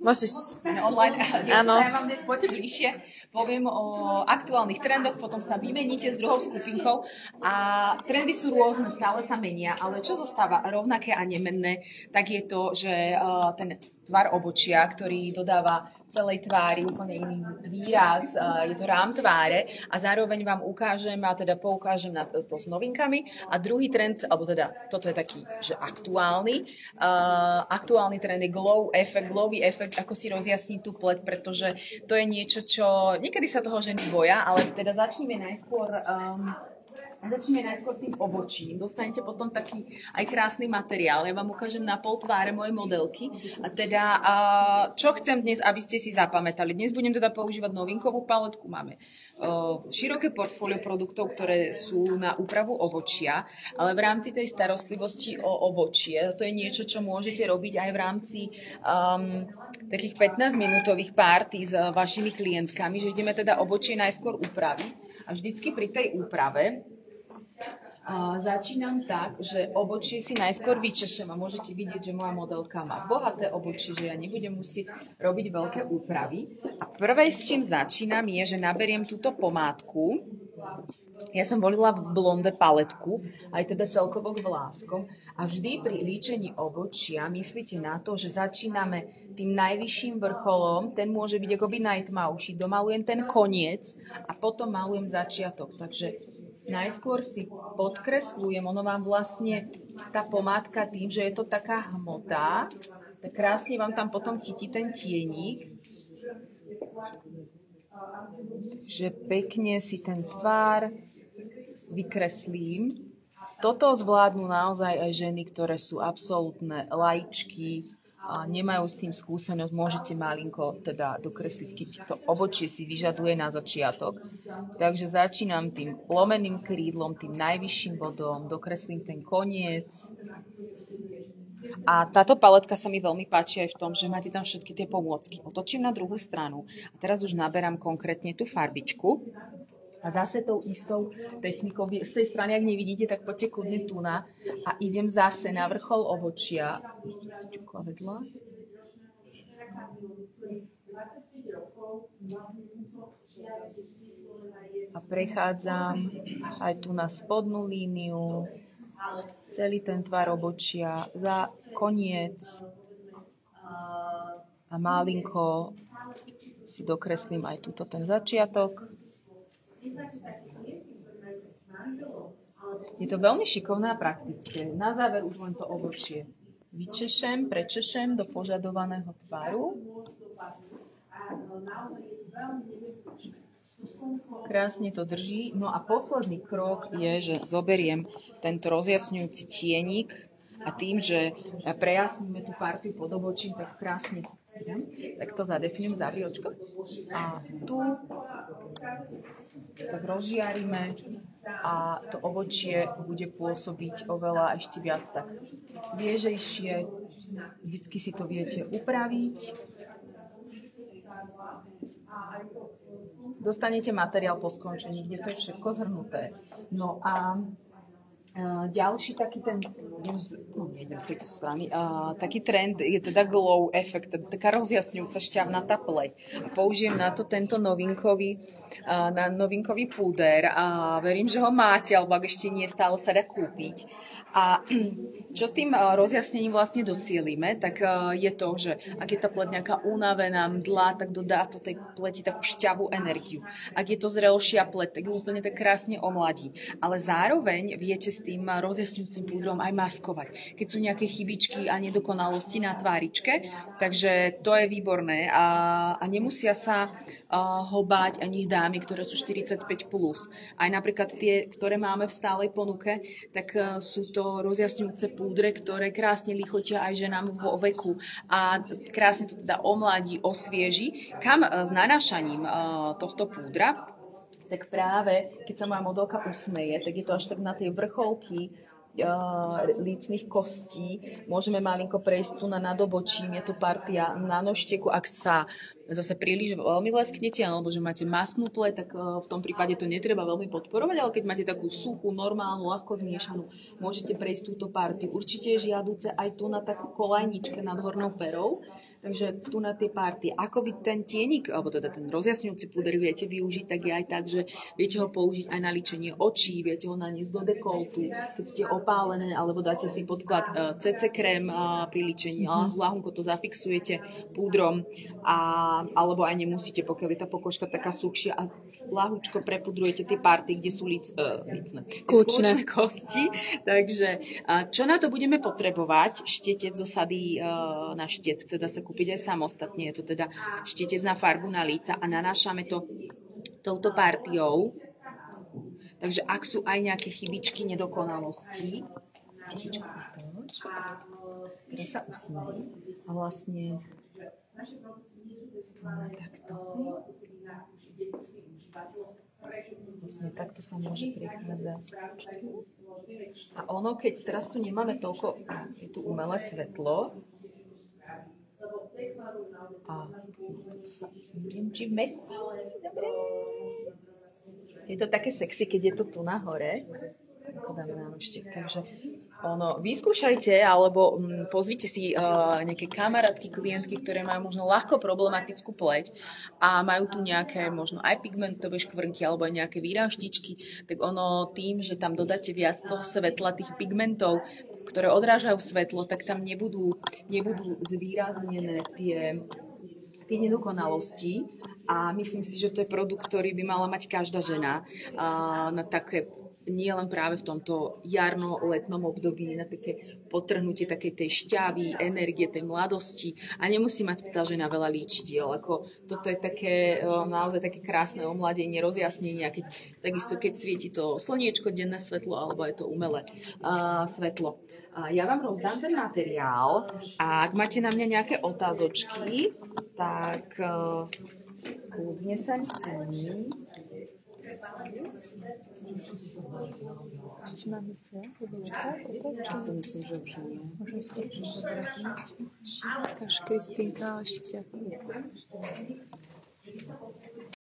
Môžeš. Online. Áno. Ja vám dnes poďte bližšie. Poviem o aktuálnych trendoch, potom sa vymeníte s druhou skupinkou a trendy sú rôzne, stále sa menia, ale čo zostáva rovnaké a nemenné, tak je to, že ten tvar obočia, ktorý dodáva celej tvári úplne iný výraz, je to rám tváre a zároveň vám ukážem a teda poukážem na to s novinkami a druhý trend, alebo teda toto je taký, že aktuálny trend je glowy efekt, ako si rozjasniť tú pleť, pretože to je niečo, čo niekedy sa toho ženy boja, ale teda začneme najskôr tým obočím. Dostanete potom taký aj krásny materiál. Ja vám ukážem na pol tváre mojej modelky. A teda, čo chcem dnes, aby ste si zapamätali? Dnes budem teda používať novinkovú paletku. Máme široké portfólio produktov, ktoré sú na úpravu obočia, ale v rámci tej starostlivosti o obočie, to je niečo, čo môžete robiť aj v rámci takých 15-minútových párty s vašimi klientkami, že ideme teda obočie najskôr upraviť. A vždycky pri tej úprave začínam tak, že obočie si najskôr vyčešem a môžete vidieť, že moja modelka má bohaté obočie, že ja nebudem musieť robiť veľké úpravy. A prvé, s čím začínam, je, že naberiem túto pomádku. Ja som volila blonde paletku, aj teda celkovo k vláskom. A vždy pri líčení obočia myslíte na to, že začíname tým najvyšším vrcholom, ten môže byť akoby najtmavší, domalujem ten koniec a potom malujem začiatok. Takže najskôr si podkresľujem, ono vám vlastne tá pomádka tým, že je to taká hmota, tak krásne vám tam potom chytí ten tieník. Že pekne si ten tvár vykreslím. Toto zvládnu naozaj aj ženy, ktoré sú absolútne laičky, a nemajú s tým skúsenosť, môžete malinko teda dokresliť, keď to obočie si vyžaduje na začiatok. Takže začínam tým lomeným krídlom, tým najvyšším bodom, dokreslím ten koniec. A táto paletka sa mi veľmi páči aj v tom, že máte tam všetky tie pomôcky. Otočím na druhú stranu a teraz už naberám konkrétne tú farbičku. A zase tou istou technikou, z tej strany, ak nevidíte, tak poďte kľudne tu na a idem zase na vrchol obočia. A prechádzam aj tu na spodnú líniu, celý ten tvar obočia, za koniec a malinko si dokreslím aj túto ten začiatok. Je to veľmi šikovné a praktické. Na záver už len to obočie vyčešem, prečešem do požadovaného tvaru. Krásne to drží. No a posledný krok je, že zoberiem tento rozjasňujúci tienik a tým, že prejasníme tú partiu pod obočím, tak krásne tak to zadefinujem zaviočko. A tu tak rozžiarime a to obočie bude pôsobiť oveľa ešte viac tak sviežejšie. Vždycky si to viete upraviť. Dostanete materiál po skončení, kde to je všetko zhrnuté. No a ďalší taký ten, z tejto strany, taký trend je teda glow efekt, taká rozjasňujúca šťavnatá pleť. A použijem na to tento novinkový púder a verím, že ho máte, alebo ak ešte nie, stále sa dá kúpiť. A čo tým rozjasnením vlastne docielime, tak je to, že ak je tá pleť nejaká unavená, mdlá, tak dodá to tej pleti takú šťavú energiu. Ak je to zrelšia pleť, tak ju úplne tak krásne omladí. Ale zároveň viete s tým rozjasňujúcim púdrom aj maskovať, keď sú nejaké chybičky a nedokonalosti na tváričke. Takže to je výborné a nemusia sa ho báť ani dámy, ktoré sú 45+. Aj napríklad tie, ktoré máme v stálej ponuke, tak sú to rozjasňujúce púdre, ktoré krásne lichotia aj ženám vo veku a krásne to teda omladí, osvieži. Kam s nanášaním tohto púdra, tak práve keď sa moja modelka usmeje, tak je to až tak na tej vrcholky lícnych kostí. Môžeme malinko prejsť tu na nadobočím, je tu partia na nožteku. Ak sa zase príliš veľmi lesknete, alebo že máte masnú pleť, tak v tom prípade to netreba veľmi podporovať, ale keď máte takú suchú, normálnu, ľahko zmiešanú, môžete prejsť túto partiu. Určite je žiaduce aj tu na takú kolajničke nad hornou perou, Takže tu na tie party. Ako vy ten tienik, alebo teda ten rozjasňujúci púder viete využiť, tak je aj tak, že viete ho použiť aj na líčenie očí, viete ho naniesť do dekoltu, keď ste opálené, alebo dáte si podklad CC krém pri líčení, ľahunko to zafixujete púdrom, alebo aj nemusíte, pokiaľ je tá pokožka taká suchšia a ľahučko prepudrujete tie party, kde sú kľúčne kosti. Takže čo na to budeme potrebovať? Štetec zo sady na štetce, dá sa kúpiť aj samostatne. Je to teda štetec na farbu na líca a nanášame to touto partiou. Takže ak sú aj nejaké chybičky, nedokonalosti, ktoré sa usnie a vlastne takto. Vlastne takto sa môže prechádzať. A ono, keď teraz tu nemáme toľko, je tu umelé svetlo, a to sa neviem, či vmestí. Dobre. Je to také sexy, keď je to tu nahore. Ako dáme nám ešte. Takže vyskúšajte, alebo pozvite si nejaké kamarátky, klientky, ktoré majú možno ľahko problematickú pleť a majú tu nejaké možno aj pigmentové škvrnky alebo aj nejaké výraždičky, tak tým, že tam dodáte viac toho svetla, tých pigmentov, ktoré odrážajú svetlo, tak tam nebudú zvýraznené tie nedokonalosti. A myslím si, že to je produkt, ktorý by mala mať každá žena na také, nie len práve v tomto jarno-letnom období, na také potrhnutie takej tej šťavy, energie, tej mladosti. A nemusí mať tá žena veľa líčidiel. Toto je také, naozaj také krásne omladenie, rozjasnenie. Takisto keď svieti to slniečko, denné svetlo, alebo je to umelé svetlo. Ja vám rozdám ten materiál a ak máte na mňa nejaké otázočky, tak kľudne sa sní. Či máme sa? Ja si myslím, že už nie. Takže Kristýnka ešte.